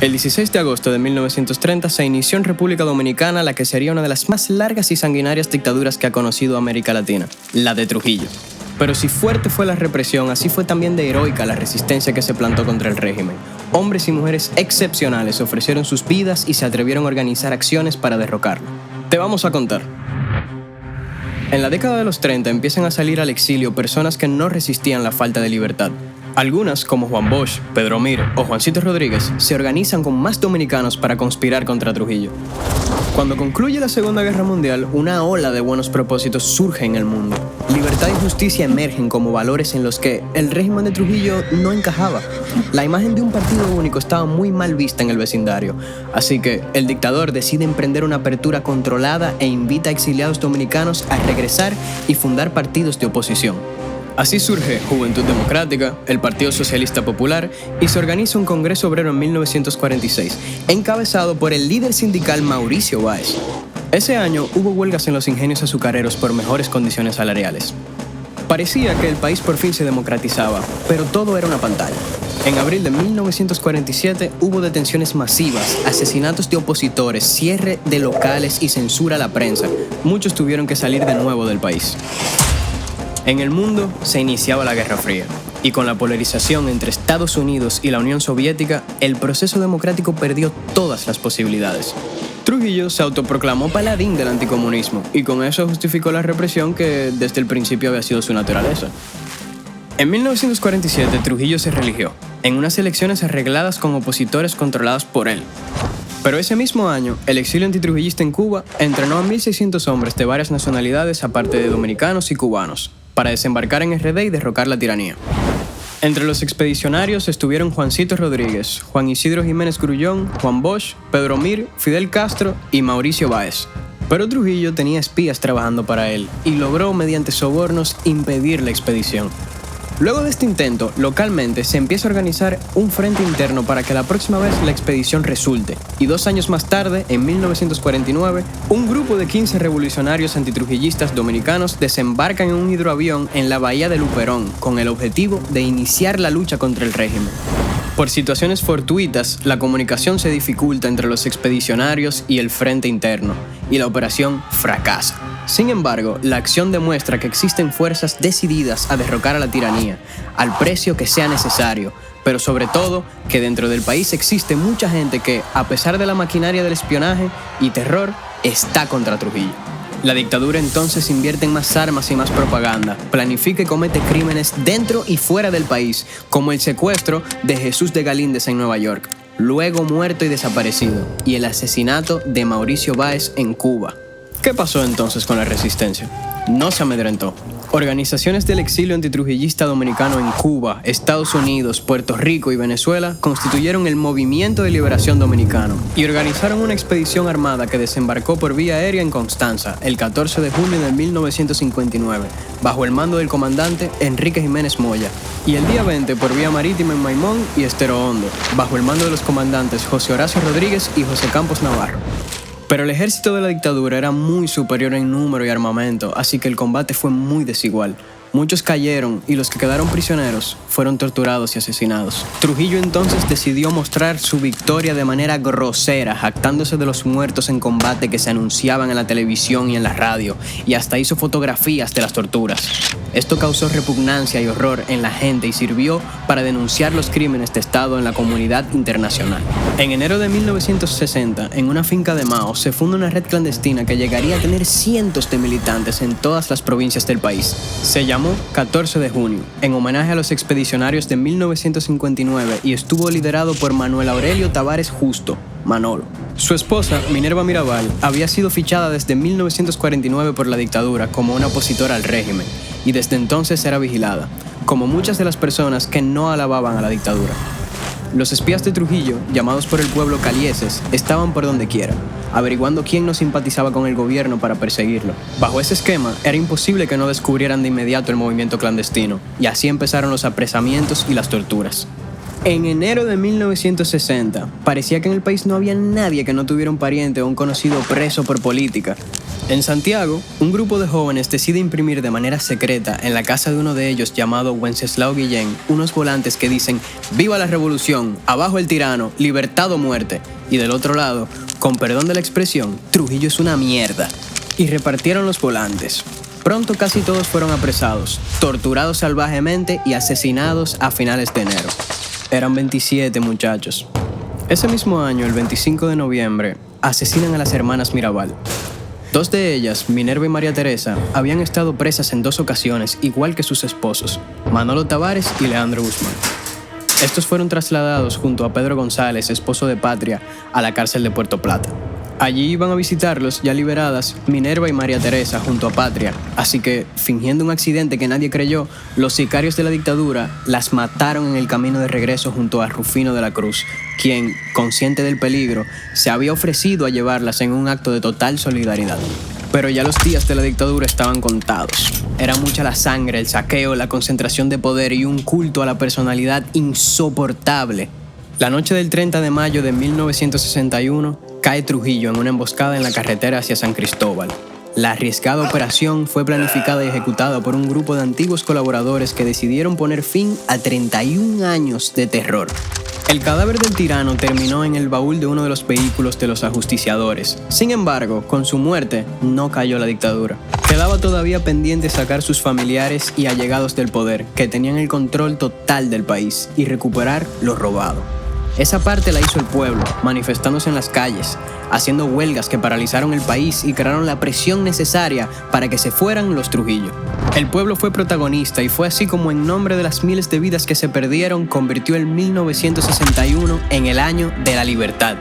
El 16 de agosto de 1930 se inició en República Dominicana la que sería una de las más largas y sanguinarias dictaduras que ha conocido América Latina, la de Trujillo. Pero si fuerte fue la represión, así fue también de heroica la resistencia que se plantó contra el régimen. Hombres y mujeres excepcionales ofrecieron sus vidas y se atrevieron a organizar acciones para derrocarlo. Te vamos a contar. En la década de los 30 empiezan a salir al exilio personas que no resistían la falta de libertad. Algunas, como Juan Bosch, Pedro Mir o Juancito Rodríguez, se organizan con más dominicanos para conspirar contra Trujillo. Cuando concluye la Segunda Guerra Mundial, una ola de buenos propósitos surge en el mundo. Libertad y justicia emergen como valores en los que el régimen de Trujillo no encajaba. La imagen de un partido único estaba muy mal vista en el vecindario, así que el dictador decide emprender una apertura controlada e invita a exiliados dominicanos a regresar y fundar partidos de oposición. Así surge Juventud Democrática, el Partido Socialista Popular, y se organiza un Congreso Obrero en 1946, encabezado por el líder sindical Mauricio Báez. Ese año hubo huelgas en los ingenios azucareros por mejores condiciones salariales. Parecía que el país por fin se democratizaba, pero todo era una pantalla. En abril de 1947 hubo detenciones masivas, asesinatos de opositores, cierre de locales y censura a la prensa. Muchos tuvieron que salir de nuevo del país. En el mundo se iniciaba la Guerra Fría, y con la polarización entre Estados Unidos y la Unión Soviética, el proceso democrático perdió todas las posibilidades. Trujillo se autoproclamó paladín del anticomunismo, y con eso justificó la represión que desde el principio había sido su naturaleza. En 1947 Trujillo se religió, en unas elecciones arregladas con opositores controlados por él. Pero ese mismo año, el exilio antitrujillista en Cuba entrenó a 1.600 hombres de varias nacionalidades, aparte de dominicanos y cubanos, para desembarcar en RD y derrocar la tiranía. Entre los expedicionarios estuvieron Juancito Rodríguez, Juan Isidro Jiménez Grullón, Juan Bosch, Pedro Mir, Fidel Castro y Mauricio Báez. Pero Trujillo tenía espías trabajando para él y logró, mediante sobornos, impedir la expedición. Luego de este intento, localmente se empieza a organizar un frente interno para que la próxima vez la expedición resulte. Y 2 años más tarde, en 1949, un grupo de 15 revolucionarios antitrujillistas dominicanos desembarcan en un hidroavión en la bahía de Luperón con el objetivo de iniciar la lucha contra el régimen. Por situaciones fortuitas, la comunicación se dificulta entre los expedicionarios y el frente interno, y la operación fracasa. Sin embargo, la acción demuestra que existen fuerzas decididas a derrocar a la tiranía, al precio que sea necesario, pero sobre todo que dentro del país existe mucha gente que, a pesar de la maquinaria del espionaje y terror, está contra Trujillo. La dictadura entonces invierte en más armas y más propaganda, planifica y comete crímenes dentro y fuera del país, como el secuestro de Jesús de Galíndez en Nueva York, luego muerto y desaparecido, y el asesinato de Mauricio Báez en Cuba. ¿Qué pasó entonces con la resistencia? No se amedrentó. Organizaciones del exilio antitrujillista dominicano en Cuba, Estados Unidos, Puerto Rico y Venezuela constituyeron el Movimiento de Liberación Dominicano y organizaron una expedición armada que desembarcó por vía aérea en Constanza el 14 de junio de 1959, bajo el mando del comandante Enrique Jiménez Moya, y el día 20 por vía marítima en Maimón y Estero Hondo, bajo el mando de los comandantes José Horacio Rodríguez y José Campos Navarro. Pero el ejército de la dictadura era muy superior en número y armamento, así que el combate fue muy desigual. Muchos cayeron y los que quedaron prisioneros fueron torturados y asesinados. Trujillo entonces decidió mostrar su victoria de manera grosera, jactándose de los muertos en combate que se anunciaban en la televisión y en la radio, y hasta hizo fotografías de las torturas. Esto causó repugnancia y horror en la gente y sirvió para denunciar los crímenes de Estado en la comunidad internacional. En enero de 1960, en una finca de Mao, se funda una red clandestina que llegaría a tener cientos de militantes en todas las provincias del país. Se llamó 14 de junio, en homenaje a los expedicionarios de 1959 y estuvo liderado por Manuel Aurelio Tavares Justo, Manolo. Su esposa, Minerva Mirabal, había sido fichada desde 1949 por la dictadura como una opositora al régimen y desde entonces era vigilada, como muchas de las personas que no alababan a la dictadura. Los espías de Trujillo, llamados por el pueblo calieses, estaban por donde quiera, averiguando quién no simpatizaba con el gobierno para perseguirlo. Bajo ese esquema, era imposible que no descubrieran de inmediato el movimiento clandestino, y así empezaron los apresamientos y las torturas. En enero de 1960, parecía que en el país no había nadie que no tuviera un pariente o un conocido preso por política. En Santiago, un grupo de jóvenes decide imprimir de manera secreta en la casa de uno de ellos llamado Wenceslao Guillén unos volantes que dicen «Viva la revolución, abajo el tirano, libertad o muerte». Y del otro lado, con perdón de la expresión, Trujillo es una mierda. Y repartieron los volantes. Pronto casi todos fueron apresados, torturados salvajemente y asesinados a finales de enero. Eran 27 muchachos. Ese mismo año, el 25 de noviembre, asesinan a las hermanas Mirabal. Dos de ellas, Minerva y María Teresa, habían estado presas en 2 ocasiones, igual que sus esposos, Manolo Tavares y Leandro Guzmán. Estos fueron trasladados junto a Pedro González, esposo de Patria, a la cárcel de Puerto Plata. Allí iban a visitarlos, ya liberadas, Minerva y María Teresa junto a Patria, así que, fingiendo un accidente que nadie creyó, los sicarios de la dictadura las mataron en el camino de regreso junto a Rufino de la Cruz, quien, consciente del peligro, se había ofrecido a llevarlas en un acto de total solidaridad. Pero ya los días de la dictadura estaban contados. Era mucha la sangre, el saqueo, la concentración de poder y un culto a la personalidad insoportable. La noche del 30 de mayo de 1961, cae Trujillo en una emboscada en la carretera hacia San Cristóbal. La arriesgada operación fue planificada y ejecutada por un grupo de antiguos colaboradores que decidieron poner fin a 31 años de terror. El cadáver del tirano terminó en el baúl de uno de los vehículos de los ajusticiadores. Sin embargo, con su muerte, no cayó la dictadura. Quedaba todavía pendiente sacar sus familiares y allegados del poder, que tenían el control total del país, y recuperar lo robado. Esa parte la hizo el pueblo, manifestándose en las calles, haciendo huelgas que paralizaron el país y crearon la presión necesaria para que se fueran los Trujillo. El pueblo fue protagonista y fue así como en nombre de las miles de vidas que se perdieron, convirtió el 1961 en el año de la libertad.